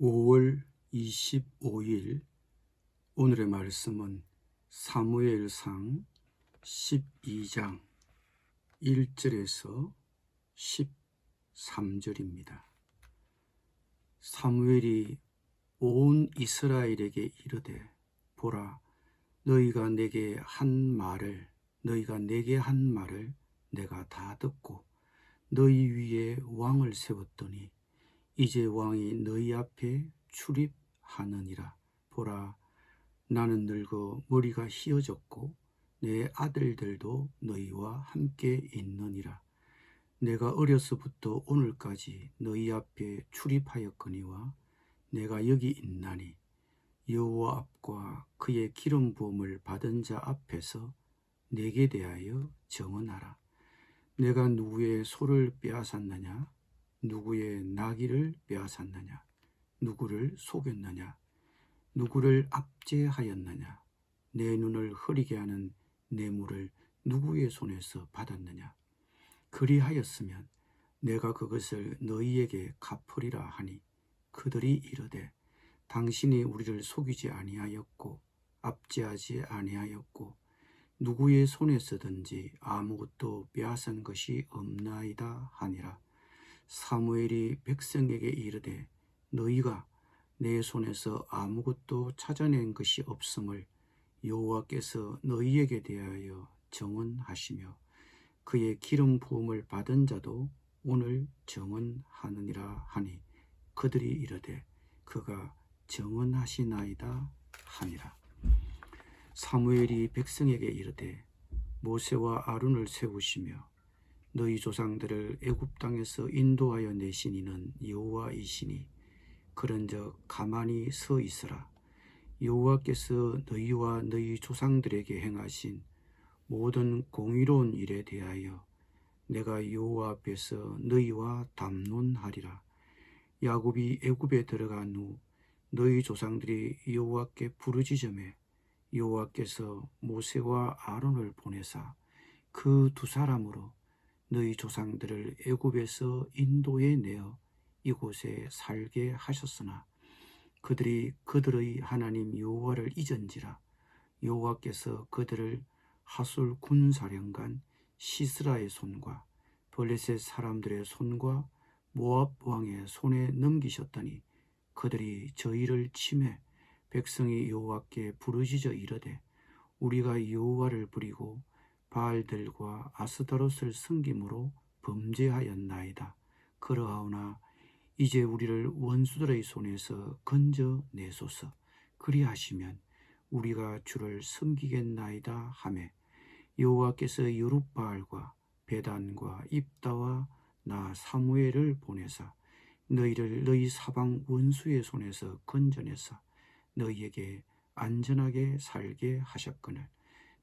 5월 25일 오늘의 말씀은 사무엘상 12장 1절에서 13절입니다. 사무엘이 온 이스라엘에게 이르되 보라, 너희가 내게 한 말을 내가 다 듣고 너희 위에 왕을 세웠더니 이제 왕이 너희 앞에 출입하느니라. 보라, 나는 늙어 머리가 희어졌고 내 아들들도 너희와 함께 있느니라. 내가 어려서부터 오늘까지 너희 앞에 출입하였거니와 내가 여기 있나니 여호와 앞과 그의 기름 부음을 받은 자 앞에서 내게 대하여 정언하라. 내가 누구의 소를 빼앗았느냐? 누구의 나귀를 빼앗았느냐? 누구를 속였느냐? 누구를 압제하였느냐? 내 눈을 흐리게 하는 뇌물을 누구의 손에서 받았느냐? 그리하였으면 내가 그것을 너희에게 갚으리라 하니 그들이 이르되 당신이 우리를 속이지 아니하였고 압제하지 아니하였고 누구의 손에서든지 아무것도 빼앗은 것이 없나이다 하니라. 사무엘이 백성에게 이르되 너희가 내 손에서 아무것도 찾아낸 것이 없음을 여호와께서 너희에게 대하여 정언하시며 그의 기름 부음을 받은 자도 오늘 정언하느니라 하니 그들이 이르되 그가 정언하시나이다 하니라. 사무엘이 백성에게 이르되 모세와 아론을 세우시며 너희 조상들을 애굽 땅에서 인도하여 내신 이는 여호와이시니 그런즉 가만히 서 있으라. 여호와께서 너희와 너희 조상들에게 행하신 모든 공의로운 일에 대하여 내가 여호와 앞에서 너희와 담론하리라. 야곱이 애굽에 들어간 후 너희 조상들이 여호와께 부르짖음에 여호와께서 모세와 아론을 보내사 그 두 사람으로 너희 조상들을 애굽에서 인도해 내어 이곳에 살게 하셨으나 그들이 그들의 하나님 여호와를 잊은지라 여호와께서 그들을 하술 군사령관 시스라의 손과 블레셋 사람들의 손과 모압 왕의 손에 넘기셨더니 그들이 저희를 치매 백성이 여호와께 부르짖어 이르되 우리가 여호와를 버리고 바알들과 아스타롯을 섬김으로 범죄하였나이다. 그러하오나 이제 우리를 원수들의 손에서 건져내소서. 그리하시면 우리가 주를 섬기겠나이다 하매 여호와께서 여룹바알과 베단과 입다와 나 사무엘을 보내사 너희를 너희 사방 원수의 손에서 건져내사 너희에게 안전하게 살게 하셨거늘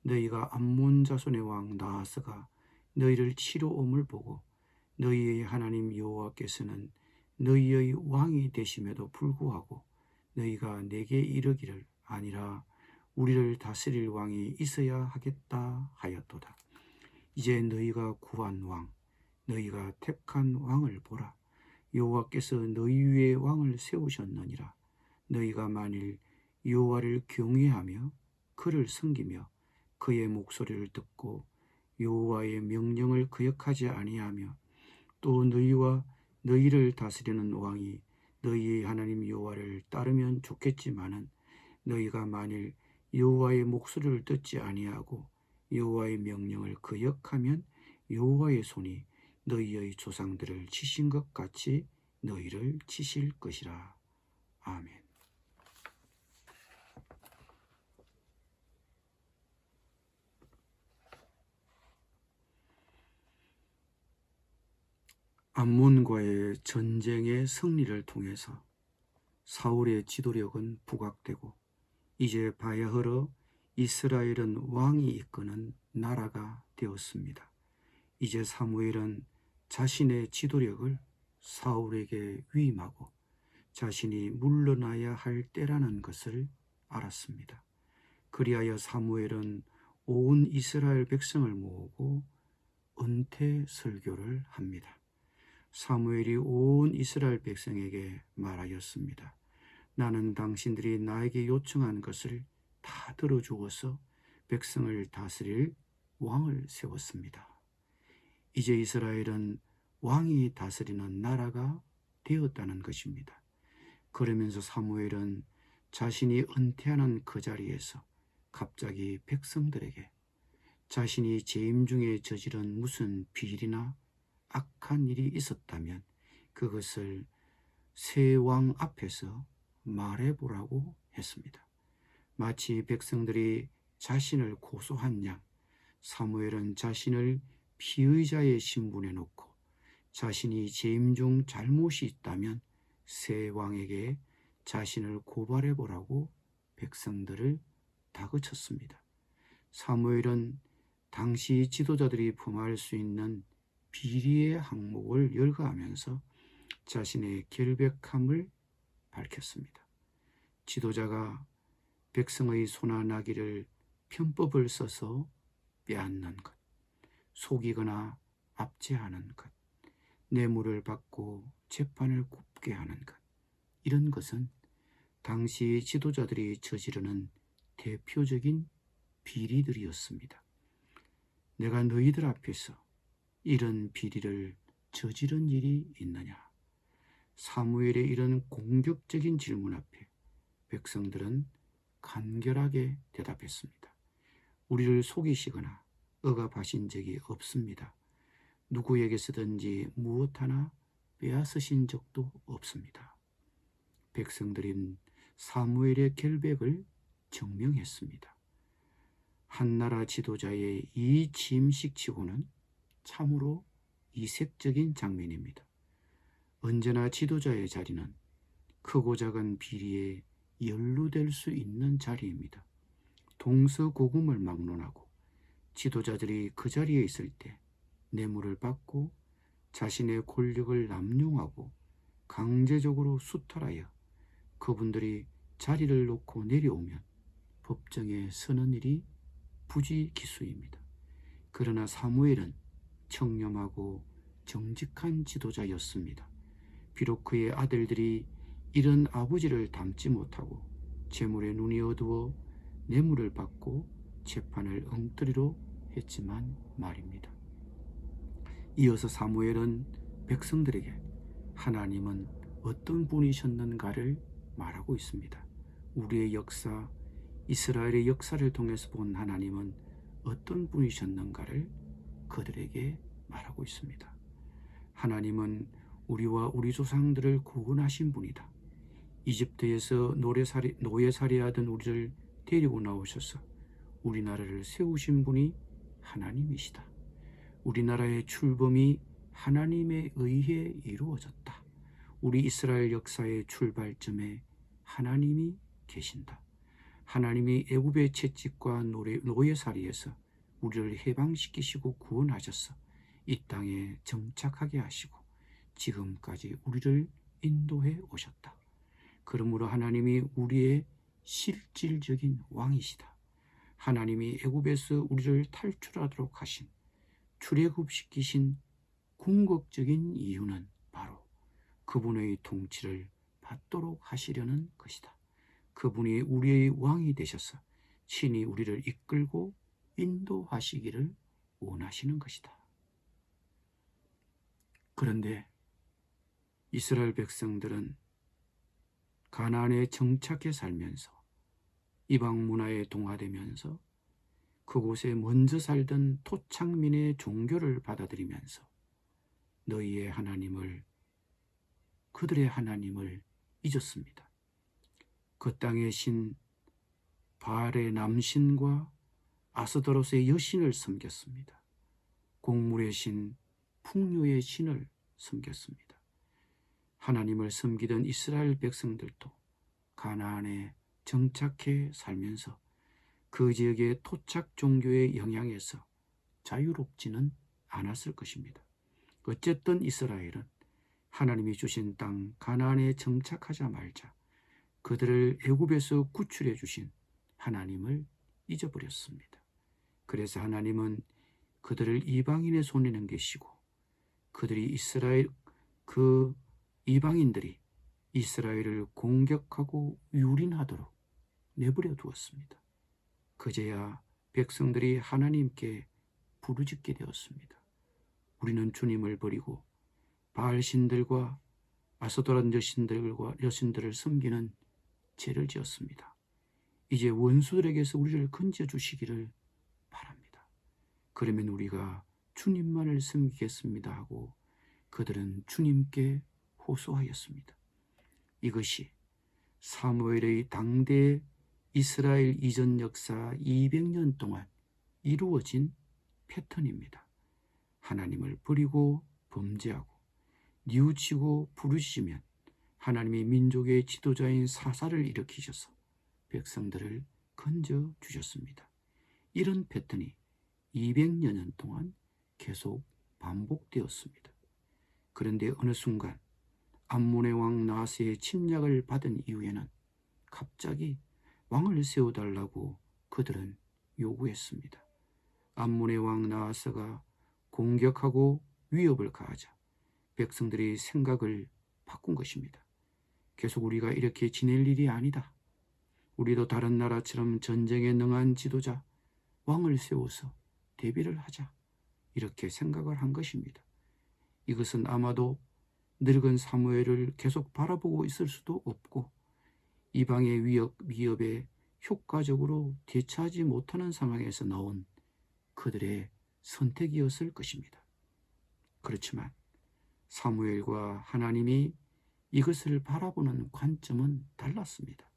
너희가 암몬 자손의 왕 나하스가 너희를 치러 옴을 보고 너희의 하나님 여호와께서는 너희의 왕이 되심에도 불구하고 너희가 내게 이르기를 아니라 우리를 다스릴 왕이 있어야 하겠다 하였도다. 이제 너희가 구한 왕, 너희가 택한 왕을 보라. 여호와께서 너희 위에 왕을 세우셨느니라. 너희가 만일 여호와를 경외하며 그를 섬기며 그의 목소리를 듣고 여호와의 명령을 거역하지 아니하며 또 너희와 너희를 다스리는 왕이 너희의 하나님 여호와를 따르면 좋겠지만은 너희가 만일 여호와의 목소리를 듣지 아니하고 여호와의 명령을 거역하면 여호와의 손이 너희의 조상들을 치신 것 같이 너희를 치실 것이라. 아멘. 암몬과의 전쟁의 승리를 통해서 사울의 지도력은 부각되고 이제 바야흐로 이스라엘은 왕이 이끄는 나라가 되었습니다. 이제 사무엘은 자신의 지도력을 사울에게 위임하고 자신이 물러나야 할 때라는 것을 알았습니다. 그리하여 사무엘은 온 이스라엘 백성을 모으고 은퇴 설교를 합니다. 사무엘이 온 이스라엘 백성에게 말하였습니다. 나는 당신들이 나에게 요청한 것을 다 들어주어서 백성을 다스릴 왕을 세웠습니다. 이제 이스라엘은 왕이 다스리는 나라가 되었다는 것입니다. 그러면서 사무엘은 자신이 은퇴하는 그 자리에서 갑자기 백성들에게 자신이 재임 중에 저지른 무슨 비리나 악한 일이 있었다면 그것을 새 왕 앞에서 말해보라고 했습니다. 마치 백성들이 자신을 고소한 양, 사무엘은 자신을 피의자의 신분에 놓고 자신이 재임 중 잘못이 있다면 새 왕에게 자신을 고발해보라고 백성들을 다그쳤습니다. 사무엘은 당시 지도자들이 범할 수 있는 비리의 항목을 열거하면서 자신의 결백함을 밝혔습니다. 지도자가 백성의 소나 나귀를 편법을 써서 빼앗는 것, 속이거나 압제하는 것, 뇌물을 받고 재판을 굽게 하는 것, 이런 것은 당시 지도자들이 저지르는 대표적인 비리들이었습니다. 내가 너희들 앞에서 이런 비리를 저지른 일이 있느냐? 사무엘의 이런 공격적인 질문 앞에 백성들은 간결하게 대답했습니다. 우리를 속이시거나 억압하신 적이 없습니다. 누구에게서든지 무엇 하나 빼앗으신 적도 없습니다. 백성들은 사무엘의 결백을 증명했습니다. 한나라 지도자의 이 취임식치고는 참으로 이색적인 장면입니다. 언제나 지도자의 자리는 크고 작은 비리에 연루될 수 있는 자리입니다. 동서고금을 막론하고 지도자들이 그 자리에 있을 때 뇌물을 받고 자신의 권력을 남용하고 강제적으로 수탈하여 그분들이 자리를 놓고 내려오면 법정에 서는 일이 부지기수입니다. 그러나 사무엘은 청렴하고 정직한 지도자였습니다. 비록 그의 아들들이 이런 아버지를 닮지 못하고 재물에 눈이 어두워 뇌물을 받고 재판을 엉터리로 했지만 말입니다. 이어서 사무엘은 백성들에게 하나님은 어떤 분이셨는가를 말하고 있습니다. 우리의 역사, 이스라엘의 역사를 통해서 본 하나님은 어떤 분이셨는가를 그들에게 말하고 있습니다. 하나님은 우리와 우리 조상들을 구원하신 분이다. 이집트에서 노예살이하던 우리를 데리고 나오셔서 우리나라를 세우신 분이 하나님이시다. 우리나라의 출범이 하나님에 의해 이루어졌다. 우리 이스라엘 역사의 출발점에 하나님이 계신다. 하나님이 애굽의 채찍과 노예살이에서 우리를 해방시키시고 구원하셔서 이 땅에 정착하게 하시고 지금까지 우리를 인도해 오셨다. 그러므로 하나님이 우리의 실질적인 왕이시다. 하나님이 애굽에서 우리를 탈출하도록 하신, 출애굽시키신 궁극적인 이유는 바로 그분의 통치를 받도록 하시려는 것이다. 그분이 우리의 왕이 되셔서 친히 우리를 이끌고 인도하시기를 원하시는 것이다. 그런데 이스라엘 백성들은 가나안에 정착해 살면서 이방 문화에 동화되면서 그곳에 먼저 살던 토착민의 종교를 받아들이면서 너희의 하나님을, 그들의 하나님을 잊었습니다. 그 땅의 신 바알의 남신과 아스도롯의 여신을 섬겼습니다. 곡물의 신 풍요의 신을 섬겼습니다. 하나님을 섬기던 이스라엘 백성들도 가나안에 정착해 살면서 그 지역의 토착 종교의 영향에서 자유롭지는 않았을 것입니다. 어쨌든 이스라엘은 하나님이 주신 땅 가나안에 정착하자마자 그들을 애굽에서 구출해 주신 하나님을 잊어버렸습니다. 그래서 하나님은 그들을 이방인의 손에 넘기시고 그들이 이스라엘 그 이방인들이 이스라엘을 공격하고 유린하도록 내버려 두었습니다. 그제야 백성들이 하나님께 부르짖게 되었습니다. 우리는 주님을 버리고 바알신들과 아스도란 여신들을 섬기는 죄를 지었습니다. 이제 원수들에게서 우리를 건져주시기를 바랍니다. 그러면 우리가 주님만을 섬기겠습니다 하고 그들은 주님께 호소하였습니다. 이것이 사무엘의 당대 이스라엘 이전 역사 200년 동안 이루어진 패턴입니다. 하나님을 버리고 범죄하고 뉘우치고 부르짖으면 하나님이 민족의 지도자인 사사를 일으키셔서 백성들을 건져 주셨습니다. 이런 패턴이 200여 년 동안 계속 반복되었습니다. 그런데 어느 순간 암몬의 왕 나하스의 침략을 받은 이후에는 갑자기 왕을 세워달라고 그들은 요구했습니다. 암몬의 왕 나하스가 공격하고 위협을 가하자 백성들이 생각을 바꾼 것입니다. 계속 우리가 이렇게 지낼 일이 아니다. 우리도 다른 나라처럼 전쟁에 능한 지도자, 왕을 세워서 대비를 하자. 이렇게 생각을 한 것입니다. 이것은 아마도 늙은 사무엘을 계속 바라보고 있을 수도 없고 이방의 위협에 효과적으로 대처하지 못하는 상황에서 나온 그들의 선택이었을 것입니다. 그렇지만 사무엘과 하나님이 이것을 바라보는 관점은 달랐습니다.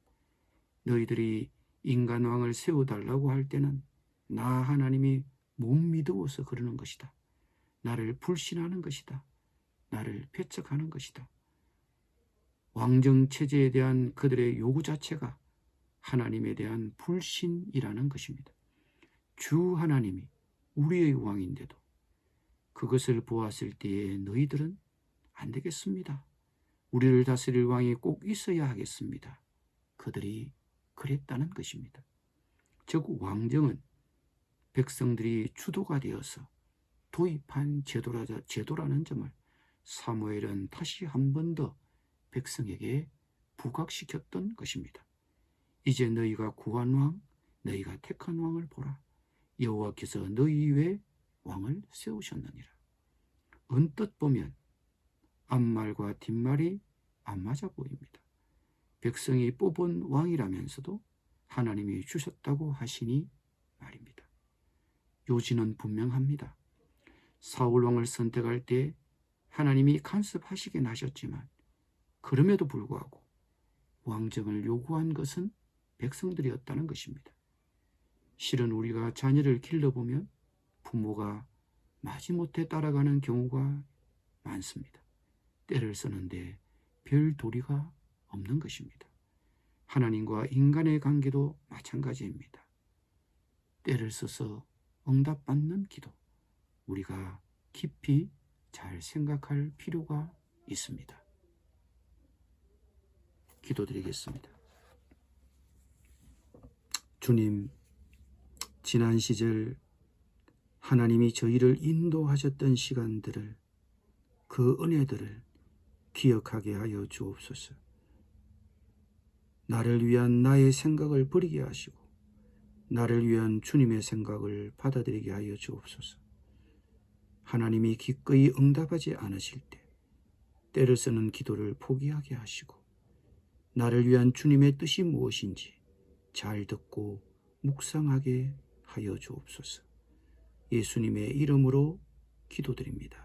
너희들이 인간왕을 세워달라고 할 때는 나 하나님이 못 믿어서 그러는 것이다. 나를 불신하는 것이다. 나를 배척하는 것이다. 왕정체제에 대한 그들의 요구 자체가 하나님에 대한 불신이라는 것입니다. 주 하나님이 우리의 왕인데도 그것을 보았을 때에 너희들은 안 되겠습니다. 우리를 다스릴 왕이 꼭 있어야 하겠습니다. 그들이 그랬다는 것입니다. 즉 왕정은 백성들이 주도가 되어서 도입한 제도라는 점을 사무엘은 다시 한 번 더 백성에게 부각시켰던 것입니다. 이제 너희가 구한 왕, 너희가 택한 왕을 보라. 여호와께서 너희 위에 왕을 세우셨느니라. 언뜻 보면 앞말과 뒷말이 안 맞아 보입니다. 백성이 뽑은 왕이라면서도 하나님이 주셨다고 하시니 말입니다. 요지는 분명합니다. 사울 왕을 선택할 때 하나님이 간섭하시긴 하셨지만 그럼에도 불구하고 왕정을 요구한 것은 백성들이었다는 것입니다. 실은 우리가 자녀를 길러보면 부모가 마지못해 따라가는 경우가 많습니다. 때를 쓰는데 별 도리가 없는 것입니다. 하나님과 인간의 관계도 마찬가지입니다. 때를 써서 응답받는 기도, 우리가 깊이 잘 생각할 필요가 있습니다. 기도드리겠습니다. 주님, 지난 시절 하나님이 저희를 인도하셨던 시간들을, 그 은혜들을 기억하게 하여 주옵소서. 나를 위한 나의 생각을 버리게 하시고 나를 위한 주님의 생각을 받아들이게 하여 주옵소서. 하나님이 기꺼이 응답하지 않으실 때 때를 쓰는 기도를 포기하게 하시고 나를 위한 주님의 뜻이 무엇인지 잘 듣고 묵상하게 하여 주옵소서. 예수님의 이름으로 기도드립니다.